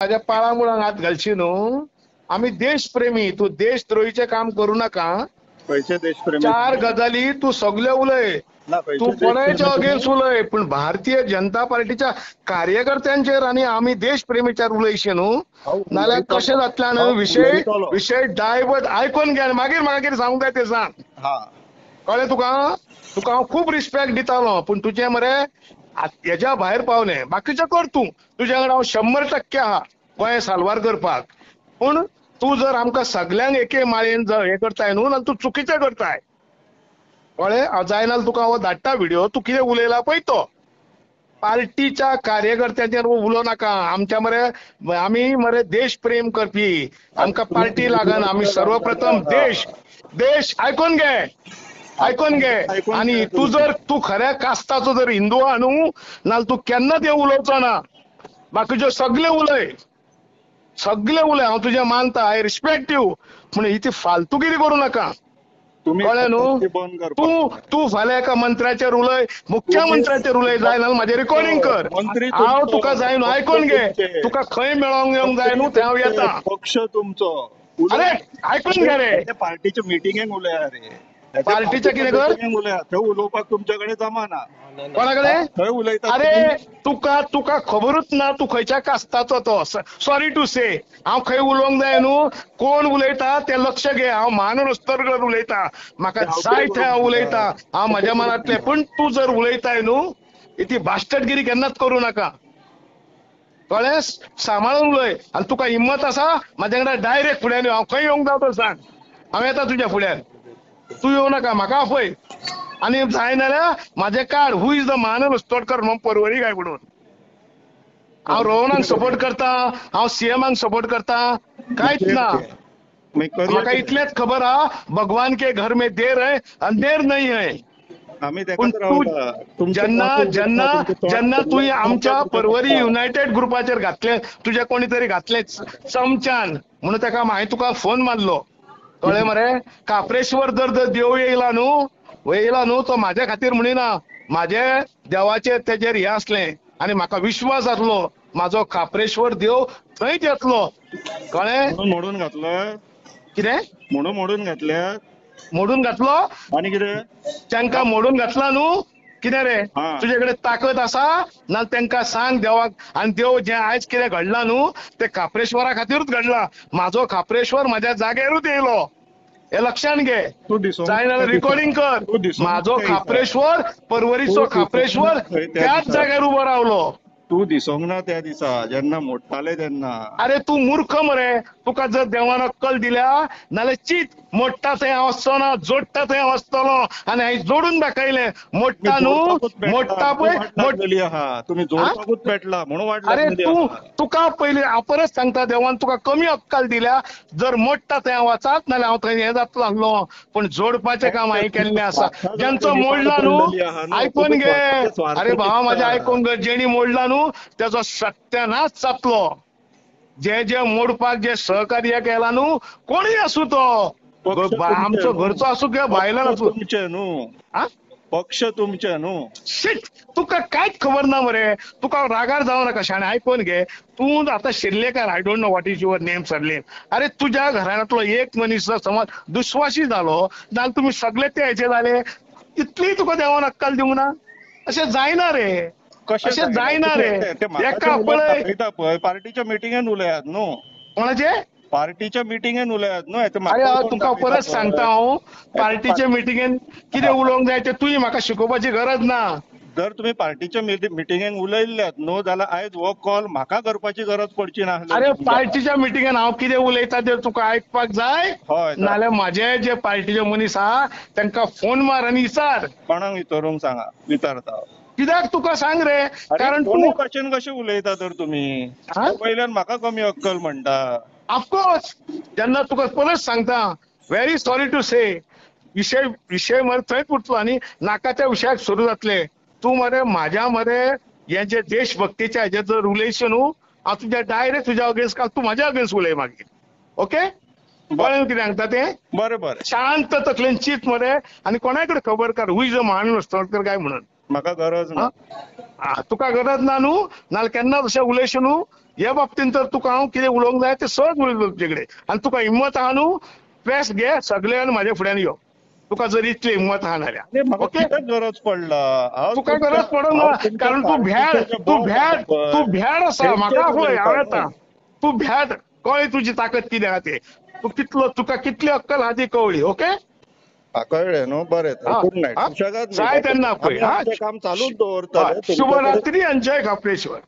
माझ्या पाळामुळांक हात घालची न्हू. आम्ही देशप्रेमी, तू देशद्रोहीचे काम करू नका. खंयचे देशप्रेमी? चार गजाली तू सगळे उलय, ना तू खंयचे कोणाच्या देशप्रेमी अगेन्स्ट उलय, पण भारतीय जनता पार्टीच्या कार्यकर्त्यांचेर आणि आम्ही देशप्रेमीच्यार उलयशी न्हू. नाल्यार कशें जातल्यान विषय विषय डायवर्ट आयकून घे, मागीर म्हाका कितें सांगूंक जाय तें सांग. हा कळ्ळें तुका? तुका हांव खूब रिस्पेक्ट दितालो, पण तुजें मरे हेच्या भायर पावलें. बाकीचें कर तूं, तुज्या कडेन हांव 100% आहा गोंय साल्वार करपाक. पूण तूं जर आमकां सगळ्यांक एके माळयेन हे करताय न्हू, जाल्यार तूं चुकीचें करताय. कळ्ळें? हांव जाय जाल्यार तुका हांव धाडटा व्हिडिओ, तूं कितें उलयला पळय तो. पार्टीच्या कार्यकर्त्यांचेर उलोव नाका. आमच्या मरे आमी मरे देश प्रेम करपी, आमकां पार्टी लागना. आमी सर्वप्रथम देश देश आयकून घे, आयकून घे. आणि तू खऱ्या कास्ताचो जर हिंदू आहा न्हू, नाल्यार तू केन्नाच हे उलोवचो ना. बाकीचे सगळे उलय, सगळे उलय, हांव तुजें मानता, आय रिस्पेक्ट यू, पूण ही ती फालतूगिरी करूं नाका. कळ्ळें न्हू? तू फाल्यां एका मंत्र्याचेर उलय, मुख्यमंत्र्याचेर उलय, जाय जाल्यार म्हाजें रेकॉर्डिंग कर. हांव तुका जाय न्हू, आयकून घे. तुका खंय मेळोंक येवंक जाय न्हू, थंय हांव येता. पक्ष तुमचो. अरे आयकून घे रे. पार्टीच्या मिटिंगेक उलया रे. पार्टीच्या कितें कर? उलया, थंय उलोवपाक तुमच्या कडेन जमाना. कोणा कडेन? थंय उलयता. अरे तुका खबरूच ना तू खंयच्या कास्ताचो तो. सॉरी टू से, हांव खंय उलोवंक जाय न्हू, कोण उलयता तें लक्ष घे. हांव महानरस्तर उलयता, म्हाका जाय थंय हांव उलयता, हांव म्हाज्या मनांतलें. पण तू जर उलयताय न्हू, ती बास्टर्डगिरी केन्नाच करूं नाका. कळ्ळें? सांबाळून उलय. आनी तुका हिम्मत आसा म्हाज्या कडेन डायरेक्ट फुड्यान यो, हांव खंय येवंक जाय तो सांग, हांव येता तुज्या फुड्यान. तू येवं नाका, म्हाका आपय. आणि जाय जाल्यार म्हाजें काड, हू इज द महानर तोडकर म्हणून परवरी काय म्हणून. हांव रोहनाक सपोर्ट करता, हांव सीएमाक सपोर्ट करता, कांयच ना. म्हाका इतलेंच खबर आहा, भगवान के घर में देर है, अंधेर नहीं है. पण तू जेन्ना जेन्ना जेन्ना तुवें आमच्या परवरी युनायटेड ग्रुपाचेर घातलें, तुजें कोणी तरी घातलें चमच्यान, म्हणून ताका हांवें तुका फोन मारलो. कळ्ळें मरे? काप्रेश्वर जर देव येयला न्हू, तो म्हाज्या खातीर म्हणिना, म्हाजे देवाचेर तेजेर हें आसलें, आनी म्हाका विश्वास आसलो म्हाजो काप्रेश्वर देव थंयच येतलो. कळ्ळें? मोडून घातलं. कितें मोडून घातल्या? मोडून घातलो आनी कितें? तांकां मोडून घातला न्हू. कितें रे, तुजे कडेन ताकद आसा ना, तांकां सांग देवाक. आनी देव जें आयज कितें घडलां न्हू, तें काप्रेश्वरा खातीरूच घडलां. म्हाजो काप्रेश्वर म्हाज्या जाग्यारूच येयलो, हे लक्षात घे. जाय जाल्यार रिकॉर्डिंग कर. म्हाजो खाप्रेश्वर, परवरीचो खाप्रेश्वर त्याच जाग्यार उबो रावलो. तू दिसोंक ना त्या दिसा जेन्ना मोडटाले तेन्ना. अरे तू मूर्ख मरे. तुका जर देवान अक्कल दिल्या नाल्यार चित, मोडटा थंय हांव वचचोना, जोडटा थंय हांव वचतलों. आनी हांवें जोडून दाखयलें. मोडटा न्हू, मोडटा पळय. तुम्ही जोडपाकूच पेटला म्हणून वाडला. अरे तुका पयलीं हांव परत सांगता, देवान तुका कमी अक्कल दिल्या. जर मोडटा थंय हांव वचात, नाल्यार हांव थंय हें जातलो आसलो, पण जोडपाचें काम हांवें केल्लें आसा. जेंचो मोडला न्हू, आयकून घे. अरे भावा म्हाजें आयकून घे. जेणी मोडला न्हू तेजो सत्यानाश जातलो. जे मोडपाक जे सहकार्य केला न्हू, कोणीय आसूं तो, आमचो घरचो आसूं किंवा भायल्यान आसूं. तुमचे न्हू, पक्ष तुमचे न्हू. शिट, तुका कांयच खबर ना मरे. तुका रागार जावं नाका शाणे. आयकून घे. तूं आतां Shirlekar, I don't know what is your name surname. अरे तुज्या घरांतलो एक मनीस जर समज दुस्वाशी जालो, जाल्यार तुमी सगळे ते हेचे जाले. इतली तुका देवान अक्कल दिवंक ना? अशें जायना रे, अशें जायना रे. एका पळय पार्टीच्या मिटिंगेन उलयात न्हू. कोणाचे? पार्टीच्या मिटिंगेन उलयात न्हू. अरे तुका परत सांगता हांव, पार्टीच्या मिटिंगेन कितें उलोवंक जाय तें तुवें म्हाका शिकोवपाची गरज ना. जर तुम्ही पार्टीच्या मिटिंगेक उलयल्ल्यात न्हू, जाल्यार आयज हो कॉल म्हाका करपाची गरज पडची ना. अरे पार्टीच्या मिटिंगेन हांव कितें उलयता तें तुका आयकपाक जाय, नाल्यार म्हाजे जे पार्टीचे मनीस आहा तांकां फोन मार आनी विचार. कोणाक विचारूंक सांगा, विचारता. कित्याक तुका सांग रे, कारण तूं भाशेन कशें उलयता तर तुमी? वयल्यान म्हाका कमी अक्कल म्हणटा. ऑफकोर्स, जेन्ना तुका परत सांगता, व्हेरी सॉरी टू से, विशय मरे थंयच उरतलो आनी नाकाच्या विशयाक सुरू जातले. तूं मरे म्हाज्या मरे हे जे देशभक्तीचे हेजे जर उलयशें न्हू, हांव तुज्या डायरेक्ट तुज्या अगेन्स्ट तूं म्हाज्या अगेन्स्ट उलय मागीर. ओके? कळ्ळें कितें सांगता तें? बरें बरें. शांत तकलेन चिंत मरे, आनी कोणाय कडेन खबर कर who is a Mahnoor Todkar काय म्हणून. म्हाका गरज ना. तुका गरज ना न्हू नाल्यार केन्ना तशें उलयशें न्हू. ह्या बाबतींत तर तुका हांव कितें उलोवंक जाय तें सहज उलयतलो तुजे कडेन. आनी तुका हिम्मत आहा न्हू प्रेस घे सगळे आनी म्हाज्या फुड्यान यो. तुका जर इतली हिम्मत आहा जाल्यार. म्हाका ओके. कित्याक गरज पडला? तुका गरज पडना कारण तू भ्याड आसा. म्हाका पळय हांव येता. तू भ्याड कळ्ळी तुजी ताकद कितें आहा तें. तुका कितली अक्कल आहा ती कळ्ळी. ओके. कळ्ळें न्हू. बरें गुड नायट. जाय तेन्ना पळय. काम चालूच दवरतले. शुभरात्री आणि जय खापरेश्वर.